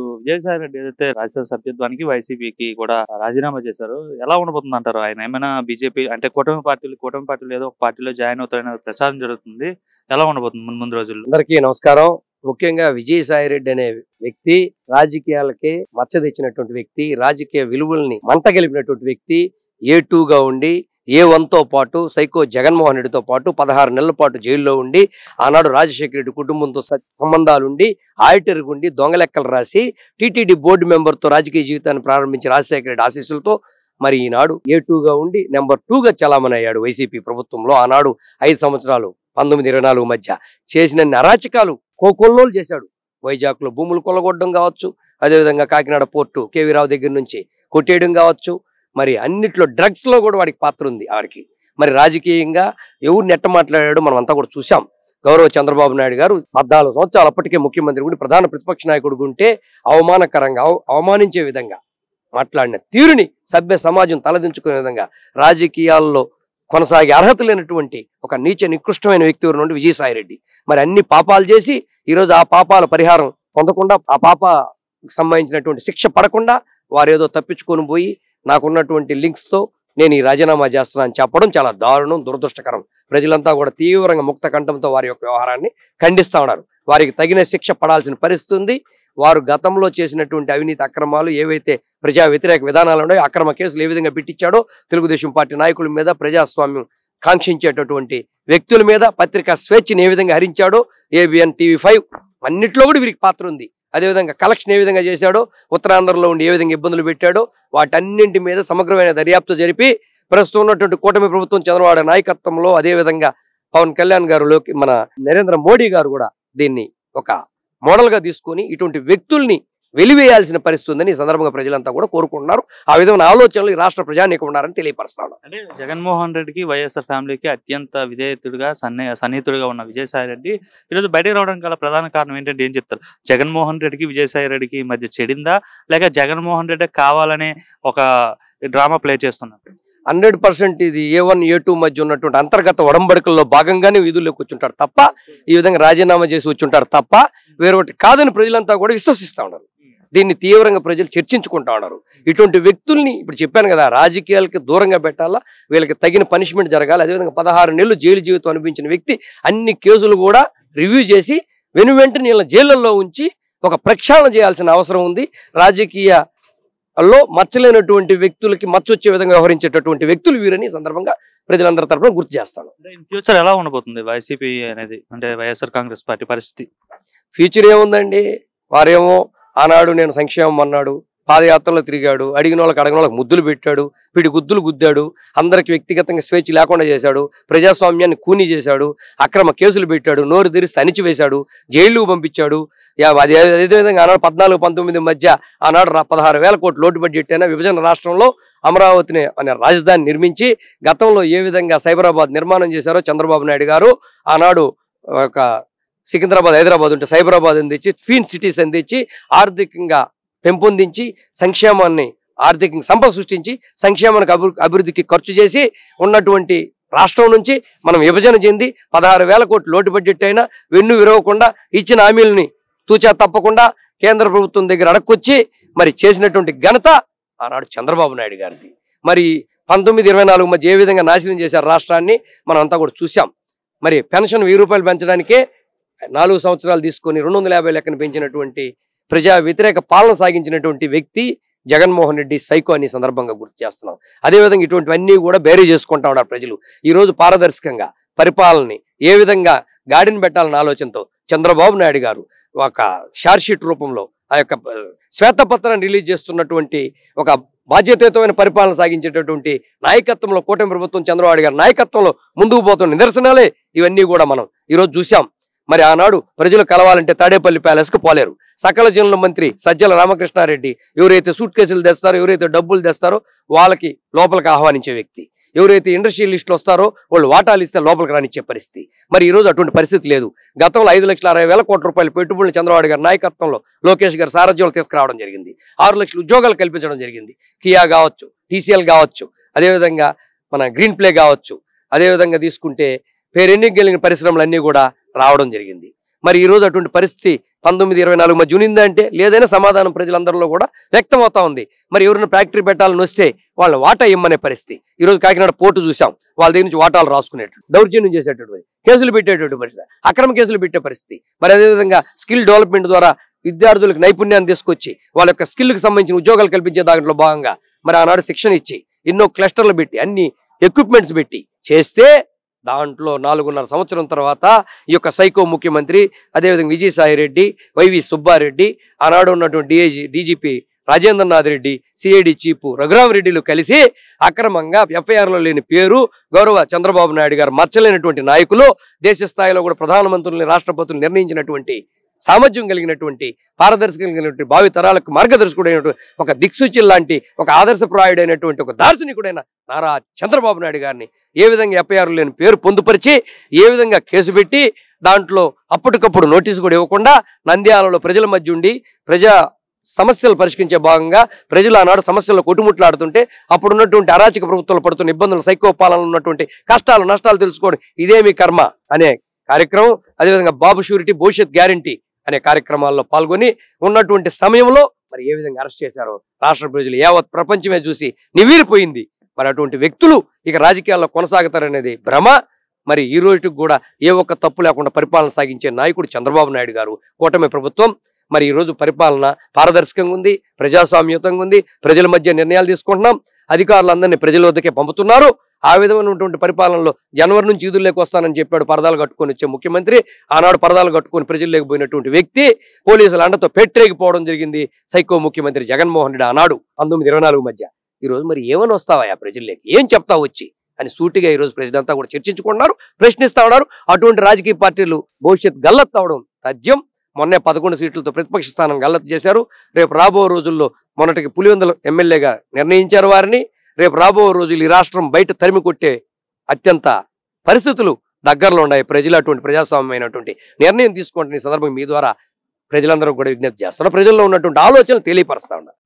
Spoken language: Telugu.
ఇప్పుడు విజయసాయి రెడ్డి ఏదైతే రాజ్యసభ సభ్యత్వానికి వైసీపీకి కూడా రాజీనామా చేశారో ఎలా ఉండబోతుంది అంటారు? ఆయన ఏమైనా బీజేపీ అంటే కూటమి పార్టీలు ఏదో ఒక పార్టీలో జాయిన్ అవుతారనే ప్రచారం జరుగుతుంది. ఎలా ఉండబోతుంది ముందు రోజుల్లో? అందరికీ నమస్కారం. ముఖ్యంగా విజయసాయి రెడ్డి అనే వ్యక్తి రాజకీయాలకి మచ్చ తెచ్చినటువంటి వ్యక్తి, రాజకీయ విలువల్ని మంట గెలిపినటువంటి వ్యక్తి, A2గా ఉండి A1తో పాటు సైకో జగన్మోహన్ రెడ్డితో పాటు 16 నెలల పాటు జైల్లో ఉండి ఆనాడు రాజశేఖర రెడ్డి కుటుంబంతో సంబంధాలుండి ఆడిటర్గుండి దొంగలెక్కలు రాసి టీటీడీ బోర్డు మెంబర్తో రాజకీయ జీవితాన్ని ప్రారంభించి రాజశేఖర రెడ్డి ఆశీస్సులతో మరి ఈనాడు A2గా ఉండి నెంబర్ 2గా చలామణి అయ్యాడు వైసీపీ ప్రభుత్వంలో. ఆనాడు 5 సంవత్సరాలు 19-24 మధ్య చేసిన అరాచకాలు కోకొల్లోలు చేశాడు. వైజాగ్లో భూములు కొల్లగొట్టడం కావచ్చు, అదేవిధంగా కాకినాడ పోర్టు కేవీ రావు దగ్గర నుంచి కొట్టేయడం కావచ్చు, మరి అన్నిట్లో డ్రగ్స్ లో కూడా వాడికి పాత్ర ఉంది. వాడికి మరి రాజకీయంగా ఎవరు నెట్ట మాట్లాడాడో మనం అంతా కూడా చూసాం. గౌరవ చంద్రబాబు నాయుడు గారు 14 సంవత్సరాలు అప్పటికే ముఖ్యమంత్రి ఉండి ప్రధాన ప్రతిపక్ష నాయకుడు ఉంటే అవమానకరంగా అవమానించే విధంగా మాట్లాడిన తీరుని సభ్య సమాజం తలదించుకునే విధంగా రాజకీయాల్లో కొనసాగే అర్హత లేనటువంటి ఒక నీచ నికృష్టమైన వ్యక్తి నుండి విజయసాయి రెడ్డి మరి అన్ని పాపాలు చేసి ఈరోజు ఆ పాపాల పరిహారం పొందకుండా, ఆ పాపకు సంబంధించినటువంటి శిక్ష పడకుండా వారు ఏదో తప్పించుకొని పోయి నాకున్నటువంటి లింక్స్తో నేను ఈ రాజీనామా చేస్తున్నానని చెప్పడం చాలా దారుణం, దురదృష్టకరం. ప్రజలంతా కూడా తీవ్రంగా ముక్త కంఠంతో వారి యొక్క వ్యవహారాన్ని ఖండిస్తా ఉన్నారు. వారికి తగిన శిక్ష పడాల్సిన పరిస్థితి ఉంది. వారు గతంలో చేసినటువంటి అవినీతి అక్రమాలు ఏవైతే ప్రజా వ్యతిరేక విధానాలు ఉన్నాయో, అక్రమ కేసులు ఏ విధంగా పెట్టించాడో, తెలుగుదేశం పార్టీ నాయకుల మీద, ప్రజాస్వామ్యం కాంక్షించేటటువంటి వ్యక్తుల మీద పత్రికా స్వేచ్ఛని ఏ విధంగా హరించాడో, ABN TV5 అన్నిట్లో కూడా వీరికి పాత్ర ఉంది. అదేవిధంగా కలెక్షన్ ఏ విధంగా చేశాడో, ఉత్తరాంధ్రలో ఉండి ఏ విధంగా ఇబ్బందులు పెట్టాడో, వాటన్నింటి మీద సమగ్రమైన దర్యాప్తు జరిపి ప్రస్తుతం ఉన్నటువంటి కూటమి ప్రభుత్వం చంద్రబాబు నాయకత్వంలో, అదేవిధంగా పవన్ కళ్యాణ్ గారు, మన నరేంద్ర మోడీ గారు కూడా దీన్ని ఒక మోడల్ గా తీసుకొని ఇటువంటి వ్యక్తుల్ని వెలివేయాల్సిన పరిస్థితి ఉందని ఈ సందర్భంగా ప్రజలంతా కూడా కోరుకుంటున్నారు. ఆ విధమైన ఆలోచనలు ఈ రాష్ట్ర ప్రజానీకం ఉన్నారని తెలియపరుస్తాను. అంటే జగన్మోహన్ రెడ్డికి, వైఎస్ఆర్ ఫ్యామిలీకి అత్యంత విధేయతుడిగా సన్నిహితుడిగా ఉన్న విజయసాయి రెడ్డి ఈరోజు బయటకు రావడానికి గల ప్రధాన కారణం ఏంటంటే ఏం చెప్తారు? జగన్మోహన్ రెడ్డికి విజయసాయి రెడ్డికి మధ్య చెడిందా, లేక జగన్మోహన్ రెడ్డి కావాలనే ఒక డ్రామా ప్లే చేస్తున్నారు? 100% ఇది A1 A2 మధ్య ఉన్నటువంటి అంతర్గత ఒడంబడికల్లో భాగంగానే విధుల్లోకి వచ్చుంటారు తప్ప, ఈ విధంగా రాజీనామా చేసి వచ్చుంటారు తప్ప వేరొకటి కాదని ప్రజలంతా కూడా విశ్వసిస్తూ ఉన్నారు. దీన్ని తీవ్రంగా ప్రజలు చర్చించుకుంటా ఉన్నారు. ఇటువంటి వ్యక్తుల్ని ఇప్పుడు చెప్పాను కదా, రాజకీయాలకి దూరంగా పెట్టాలా, వీళ్ళకి తగిన పనిష్మెంట్ జరగాలి. అదేవిధంగా 16 నెలలు జైలు జీవితం అనిపించిన వ్యక్తి అన్ని కేసులు కూడా రివ్యూ చేసి వెనువెంటనే వీళ్ళ జైళ్ళల్లో ఉంచి ఒక ప్రక్షాళన చేయాల్సిన అవసరం ఉంది. రాజకీయాల్లో మచ్చలేనటువంటి వ్యక్తులకి మచ్చొచ్చే విధంగా వ్యవహరించేటటువంటి వ్యక్తులు వీరని సందర్భంగా ప్రజలందరి తరఫున గుర్తు చేస్తాను. ఫ్యూచర్ ఎలా ఉండబోతుంది వైసీపీ అనేది, అంటే వైఎస్ఆర్ కాంగ్రెస్ పార్టీ పరిస్థితి? ఫ్యూచర్ ఏముందండి? వారేమో ఆనాడు నేను సంక్షేమం అన్నాడు, పాదయాత్రలో తిరిగాడు, అడిగిన వాళ్ళకి అడగిన వాళ్ళకి ముద్దులు పెట్టాడు, పిడి గుద్దులు గుద్దాడు, అందరికి వ్యక్తిగతంగా స్వేచ్ఛ లేకుండా చేశాడు, ప్రజాస్వామ్యాన్ని కూనీ చేశాడు, అక్రమ కేసులు పెట్టాడు, నోరు తెరిచి అణిచివేశాడు, జైళ్లకు పంపించాడు. అదేవిధంగా ఆనాడు 14-19 మధ్య ఆనాడు 16,000 కోట్లు లోటు బడ్జెట్ అయినా విభజన రాష్ట్రంలో అమరావతిని అనే రాజధాని నిర్మించి గతంలో ఏ విధంగా సైబరాబాద్ నిర్మాణం చేశారో చంద్రబాబు నాయుడు గారు ఆనాడు ఒక సికింద్రాబాద్, హైదరాబాద్ ఉంటే సైబరాబాద్ అందించి ట్విన్ సిటీస్ అందించి ఆర్థికంగా పెంపొందించి సంక్షేమాన్ని ఆర్థికంగా సంపద సృష్టించి సంక్షేమానికి అభివృద్ధికి ఖర్చు చేసి ఉన్నటువంటి రాష్ట్రం నుంచి మనం విభజన చెంది 16,000 కోట్లు లోటు బడ్జెట్ అయినా వెన్ను విరవకుండా ఇచ్చిన హామీలని తూచా తప్పకుండా కేంద్ర ప్రభుత్వం దగ్గర అడక్కొచ్చి మరి చేసినటువంటి ఘనత ఆనాడు చంద్రబాబు నాయుడు గారిది. మరి 19-24 మధ్య ఏ విధంగా నాశనం చేశారు రాష్ట్రాన్ని మనం అంతా కూడా చూసాం. మరి పెన్షన్ 1000 రూపాయలు పెంచడానికే 4 సంవత్సరాలు తీసుకొని 250 లెక్కన పెంచినటువంటి ప్రజా వ్యతిరేక పాలన సాగించినటువంటి వ్యక్తి జగన్మోహన్ రెడ్డి సైకో అని సందర్భంగా గుర్తు చేస్తున్నాం. అదేవిధంగా ఇటువంటివన్నీ కూడా బేరీ చేసుకుంటా ఉన్నారు ప్రజలు. ఈరోజు పారదర్శకంగా పరిపాలనని ఏ విధంగా గాడిని పెట్టాలన్న ఆలోచనతో చంద్రబాబు నాయుడు గారు ఒక షార్ట్షీట్ రూపంలో ఆ యొక్క శ్వేతపత్రాన్ని రిలీజ్ చేస్తున్నటువంటి ఒక బాధ్యతాయుతమైన పరిపాలన సాగించేటటువంటి నాయకత్వంలో కూటమి ప్రభుత్వం చంద్రబాబు గారి నాయకత్వంలో ముందుకు పోతున్న నిదర్శనాలే ఇవన్నీ కూడా మనం ఈరోజు చూసాం. మరి ఆనాడు ప్రజలు కలవాలంటే తాడేపల్లి ప్యాలెస్కు పోలేరు. సకల జనుల మంత్రి సజ్జల రామకృష్ణారెడ్డి ఎవరైతే సూట్ కేసులు తెస్తారో, ఎవరైతే డబ్బులు తెస్తారో వాళ్ళకి లోపలికి ఆహ్వానించే వ్యక్తి, ఎవరైతే ఇండస్ట్రియల్ లిస్టులు వస్తారో వాళ్ళు వాటాలు ఇస్తే లోపలికి రానిచ్చే పరిస్థితి. మరి ఈరోజు అటువంటి పరిస్థితి లేదు. గతంలో 5,60,000 కోట్ల రూపాయల పెట్టుబడులు చంద్రబాబు గారి నాయకత్వంలో లోకేష్ గారి సారథ్యంలో తీసుకురావడం జరిగింది. 6 లక్షల ఉద్యోగాలు కల్పించడం జరిగింది. కియా కావచ్చు, TCL కావచ్చు, అదేవిధంగా మన గ్రీన్ ప్లే కావచ్చు, అదేవిధంగా తీసుకుంటే పేరెన్నిక కలిగిన పరిశ్రమలన్నీ కూడా రావడం జరిగింది. మరి ఈ రోజు అటువంటి పరిస్థితి 1924 మధ్య ఉన్నిందా అంటే లేదైనా సమాధానం ప్రజలందరిలో కూడా వ్యక్తం అవుతా ఉంది. మరి ఎవరైనా ఫ్యాక్టరీ పెట్టాలని వస్తే వాళ్ళ వాటా ఇమ్మనే పరిస్థితి. ఈ రోజు కాకినాడ పోర్టు చూసాం, వాళ్ళ దగ్గర నుంచి వాటాలు రాసుకునేట్టు దౌర్జన్యం చేసేటటువంటి కేసులు పెట్టేటువంటి పరిస్థితి, అక్రమ కేసులు పెట్టే పరిస్థితి. మరి అదేవిధంగా స్కిల్ డెవలప్మెంట్ ద్వారా విద్యార్థులకు నైపుణ్యాన్ని తీసుకొచ్చి వాళ్ళ యొక్క స్కిల్కి సంబంధించిన ఉద్యోగాలు కల్పించే దాంట్లో భాగంగా మరి ఆనాడు శిక్షణ ఇచ్చి ఎన్నో క్లస్టర్లు పెట్టి అన్ని ఎక్విప్మెంట్స్ పెట్టి చేస్తే దాంట్లో 4.5 సంవత్సరం తర్వాత ఈ యొక్క సైకో ముఖ్యమంత్రి, అదేవిధంగా విజయసాయి రెడ్డి, వైవి సుబ్బారెడ్డి, ఆనాడు ఉన్నటువంటి DGP Rajendranath Reddy, CID chief రఘురామరెడ్డిలు కలిసి అక్రమంగా ఎఫ్ఐఆర్లో లేని పేరు గౌరవ చంద్రబాబు నాయుడు గారు మచ్చలేనటువంటి నాయకులు, దేశ స్థాయిలో కూడా ప్రధానమంత్రుల్ని రాష్ట్రపతులు నిర్ణయించినటువంటి సామర్థ్యం కలిగినటువంటి, పారదర్శకం కలిగినటువంటి, భావి తరాలకు మార్గదర్శకుడైనటువంటి, ఒక దిక్సూచి లాంటి, ఒక ఆదర్శప్రాయుడైనటువంటి, ఒక దార్శనికుడైన నారా చంద్రబాబు నాయుడు గారిని ఏ విధంగా ఎఫ్ఐఆర్ లేని పేరు పొందుపరిచి ఏ విధంగా కేసు పెట్టి దాంట్లో అప్పటికప్పుడు నోటీసు కూడా ఇవ్వకుండా నంద్యాలలో ప్రజల మధ్య ఉండి ప్రజా సమస్యలు పరిష్కరించే భాగంగా ప్రజలు ఆనాడు సమస్యలు కొట్టుముట్లాడుతుంటే అప్పుడున్నటువంటి అరాచక ప్రభుత్వాలు పడుతున్న ఇబ్బందులు, సైకో పాలనలో ఉన్నటువంటి కష్టాలు నష్టాలు తెలుసుకోవడం ఇదేమి కర్మ అనే కార్యక్రమం, అదేవిధంగా బాబు షూరిటీ భవిష్యత్ గ్యారంటీ అనే కార్యక్రమాల్లో పాల్గొని ఉన్నటువంటి సమయంలో మరి ఏ విధంగా అరెస్ట్ చేశారో రాష్ట్ర ప్రజలు యావత్ ప్రపంచమే చూసి నివ్వెరపోయింది. మరి అటువంటి వ్యక్తులు ఇక రాజకీయాల్లో కొనసాగుతారనేది భ్రమ. మరి ఈ రోజుకి కూడా ఏ ఒక్క తప్పు లేకుండా పరిపాలన సాగించే నాయకుడు చంద్రబాబు నాయుడు గారు, కూటమి ప్రభుత్వం. మరి ఈ రోజు పరిపాలన పారదర్శకంగా ఉంది, ప్రజాస్వామ్యతంగా ఉంది, ప్రజల మధ్య నిర్ణయాలు తీసుకుంటున్నాం, అధికారులందరినీ ప్రజల వద్దకే పంపుతున్నారు. ఆ విధమైనటువంటి పరిపాలనలో జనవరి నుంచి ఈదుల్లోకి వస్తానని చెప్పాడు పరదాలు కట్టుకొని వచ్చే ముఖ్యమంత్రి. ఆనాడు పరదాలు కట్టుకొని ప్రజలు లేకపోయినటువంటి వ్యక్తి పోలీసుల అండతో పెట్టరేగిపోవడం జరిగింది సైకో ముఖ్యమంత్రి జగన్మోహన్ రెడ్డి ఆనాడు 1924 మధ్య. ఈ రోజు మరి ఏమని వస్తావా ప్రజల్లోకి, ఏం చెప్తావు వచ్చి అని సూటిగా ఈ రోజు ప్రజలంతా కూడా చర్చించుకుంటున్నారు, ప్రశ్నిస్తా ఉన్నారు. అటువంటి రాజకీయ పార్టీలు భవిష్యత్ గల్లత్ అవడం తథ్యం. మొన్నే 11 సీట్లతో ప్రతిపక్ష స్థానం గల్లత్ చేశారు. రేపు రాబో రోజుల్లో మొన్నటికి పులివెందుల ఎమ్మెల్యేగా నిర్ణయించారు వారిని. రేపు రాబో రోజులు ఈ రాష్ట్రం బయట తరిమి కొట్టే అత్యంత పరిస్థితులు దగ్గరలో ఉన్నాయి. ప్రజలు అటువంటి ప్రజాస్వామ్యమైనటువంటి నిర్ణయం తీసుకుంటున్న ఈ సందర్భంగా మీ ద్వారా ప్రజలందరూ కూడా విజ్ఞప్తి చేస్తున్నారు. ప్రజల్లో ఉన్నటువంటి ఆలోచనలు తెలియపరుస్తా ఉన్నారు.